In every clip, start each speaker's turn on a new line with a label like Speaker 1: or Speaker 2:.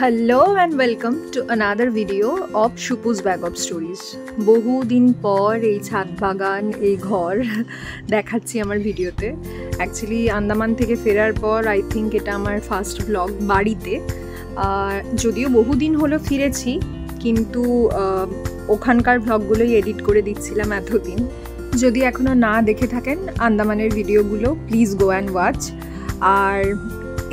Speaker 1: Hello and welcome to another video of Shupu's Bag of Stories. বহু দিন পর এই ছাদ বাগান এই ঘর দেখাচ্ছি আমার ভিডিওতে। অ্যাকচুয়ালি আন্দামান থেকে ফেরার পর আই থিঙ্ক এটা আমার ফার্স্ট ব্লগ বাড়িতে। যদিও বহুদিন হলো ফিরেছি, কিন্তু ওখানকার ব্লগগুলোই এডিট করে দিচ্ছিলাম এতদিন। যদি এখনও না দেখে থাকেন আন্দামানের ভিডিওগুলো, প্লিজ গো অ্যান্ড ওয়াচ। আর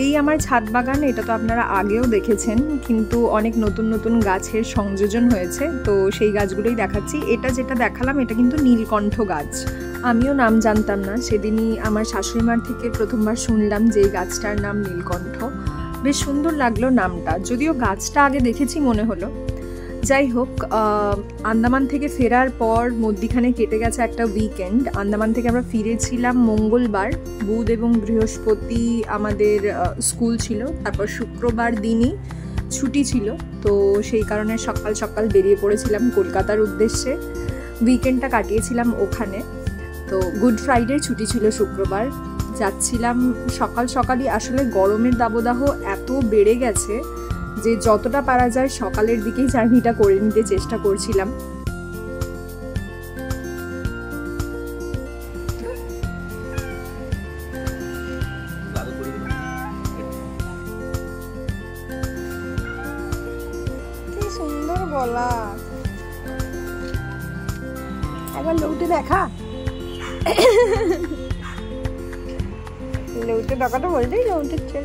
Speaker 1: এই আমার ছাদ বাগান, এটা তো আপনারা আগেও দেখেছেন, কিন্তু অনেক নতুন নতুন গাছের সংযোজন হয়েছে, তো সেই গাছগুলোই দেখাচ্ছি। এটা যেটা দেখালাম এটা কিন্তু নীলকণ্ঠ গাছ। আমিও নাম জানতাম না, সেদিনই আমার শাশুড়িমার থেকে প্রথমবার শুনলাম যে এই গাছটার নাম নীলকণ্ঠ। বেশ সুন্দর লাগলো নামটা, যদিও গাছটা আগে দেখেছি মনে হলো। যাই হোক, আন্দামান থেকে ফেরার পর মধ্যিখানে কেটে গেছে একটা উইকেন্ড। আন্দামান থেকে আমরা ফিরেছিলাম মঙ্গলবার, বুধ এবং বৃহস্পতি আমাদের স্কুল ছিল, তারপর শুক্রবার দিনই ছুটি ছিল, তো সেই কারণে সকাল সকাল বেরিয়ে পড়েছিলাম কলকাতার উদ্দেশ্যে। উইকেন্ডটা কাটিয়েছিলাম ওখানে। তো গুড ফ্রাইডে ছুটি ছিল শুক্রবার, যাচ্ছিলাম সকাল সকালই। আসলে গরমের দাবদাহ এত বেড়ে গেছে যে যতটা পারা যায় সকালের দিকেই জার্নিটা করে নিতে চেষ্টা করছিলাম। কি সুন্দর গলা, একবার লৌটে দেখা। লৌটে দেখাটা বলতেই লৌটে।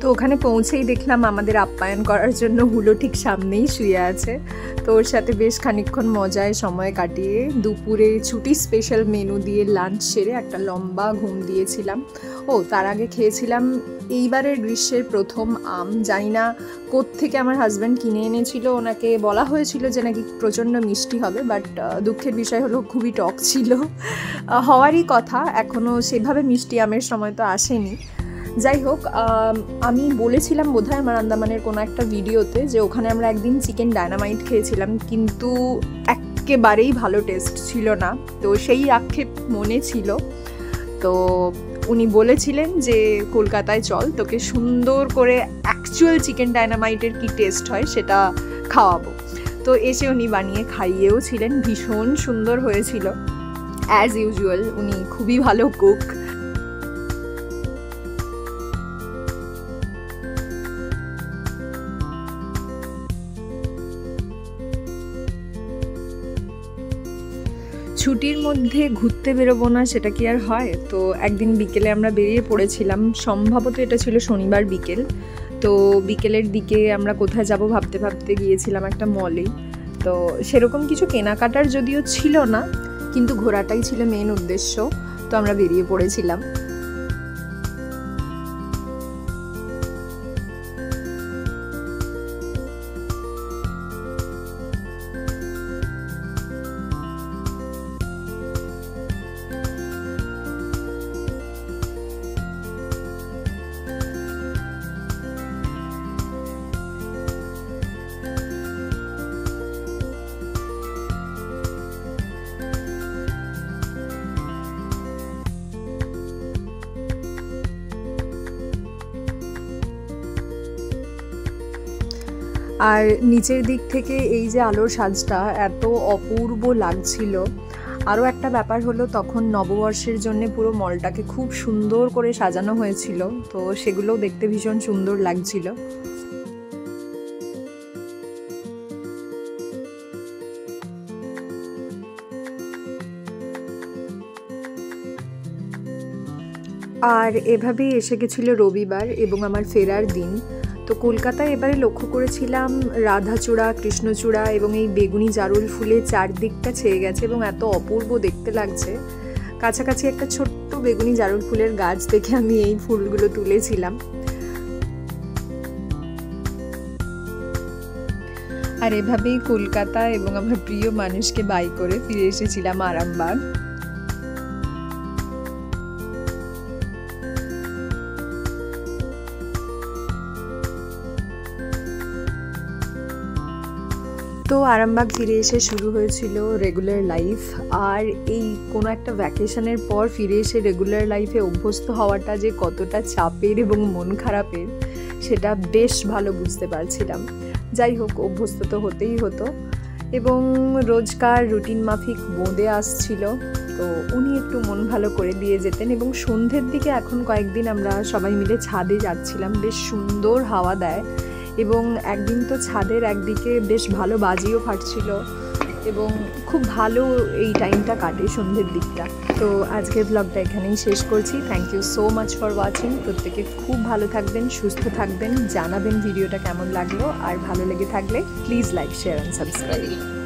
Speaker 1: তো ওখানে পৌঁছেই দেখলাম আমাদের আপ্যায়ন করার জন্য হুলো ঠিক সামনেই শুয়ে আছে। তো ওর সাথে বেশ খানিকক্ষণ মজায় সময় কাটিয়ে দুপুরে ছুটি স্পেশাল মেনু দিয়ে লাঞ্চ সেরে একটা লম্বা ঘুম দিয়েছিলাম। তার আগে খেয়েছিলাম এইবারের গ্রীষ্মের প্রথম আম। জানি না কোত্থেকে আমার হাজব্যান্ড কিনে এনেছিল, ওনাকে বলা হয়েছিল যে নাকি প্রচণ্ড মিষ্টি হবে, বাট দুঃখের বিষয় হলো খুবই টক ছিল। হওয়ারই কথা, এখনও সেভাবে মিষ্টি আমের সময় তো আসেনি। যাই হোক, আমি বলেছিলাম বোধহয় আমার আন্দামানের কোনো একটা ভিডিওতে যে ওখানে আমরা একদিন চিকেন ডায়নামাইট খেয়েছিলাম, কিন্তু একেবারেই ভালো টেস্ট ছিল না। তো সেই আক্ষেপ মনে ছিল। তো উনি বলেছিলেন যে কলকাতায় চল, তোকে সুন্দর করে অ্যাকচুয়াল চিকেন ডায়নামাইটের কি টেস্ট হয় সেটা খাওয়াবো। তো এসে উনি বানিয়ে খাইয়েও ছিলেন, ভীষণ সুন্দর হয়েছিল। অ্যাজ ইউজুয়াল উনি খুবই ভালো কুক। ছুটির মধ্যে ঘুরতে বেরোবো না সেটা কি আর হয়? তো একদিন বিকেলে আমরা বেরিয়ে পড়েছিলাম, সম্ভবত এটা ছিল শনিবার বিকেল। তো বিকেলের দিকে আমরা কোথায় যাব ভাবতে ভাবতে গিয়েছিলাম একটা মলে। তো সেরকম কিছু কেনাকাটার যদিও ছিল না, কিন্তু ঘোরাটাই ছিল মেন উদ্দেশ্য। তো আমরা বেরিয়ে পড়েছিলাম। আর নিচের দিক থেকে এই যে আলোর সাজটা এত অপূর্ব লাগছিল। আরও একটা ব্যাপার হলো, তখন নববর্ষের জন্য পুরো মলটাকে খুব সুন্দর করে সাজানো হয়েছিল, তো সেগুলোও দেখতে ভীষণ সুন্দর লাগছিল। আর এভাবেই এসে গেছিল রবিবার এবং আমার ফেরার দিন। তো কলকাতায় এবারে লক্ষ্য করেছিলাম রাধাচূড়া, কৃষ্ণচূড়া এবং এই বেগুনি জারুল ফুলে চারদিকটা ছেয়ে গেছে এবং এত অপূর্ব দেখতে লাগছে। কাছাকাছি একটা ছোট্ট বেগুনি জারুল ফুলের গাছ দেখে আমি এই ফুলগুলো তুলেছিলাম। আর এভাবেই কলকাতা এবং আমার প্রিয় মানুষকে বাই করে ফিরে এসেছিলাম আরামবাগ। তো আরামবাগ ফিরে এসে শুরু হয়েছিল রেগুলার লাইফ। আর এই কোনো একটা ভ্যাকেশনের পর ফিরে এসে রেগুলার লাইফে অভ্যস্ত হওয়াটা যে কতটা চাপের এবং মন খারাপের সেটা বেশ ভালো বুঝতে পারছিলাম। যাই হোক, অভ্যস্ত তো হতেই হতো। এবং রোজকার রুটিন মাফিক বোঁদে আসছিল, তো উনি একটু মন ভালো করে দিয়ে যেতেন। এবং সন্ধ্যের দিকে এখন কয়েকদিন আমরা সবাই মিলে ছাদে যাচ্ছিলাম, বেশ সুন্দর হাওয়া দেয়। এবং একদিন তো ছাদের একদিকে বেশ ভালো বাজিও ফাটছিল এবং খুব ভালো এই টাইমটা কাটে সন্ধ্যের দিকটা। তো আজকের ব্লগটা এখানেই শেষ করছি। Thank you so much for watching. প্রত্যেকে খুব ভালো থাকবেন, সুস্থ থাকবেন, জানাবেন ভিডিওটা কেমন লাগলো, আর ভালো লেগে থাকলে please like, share and subscribe.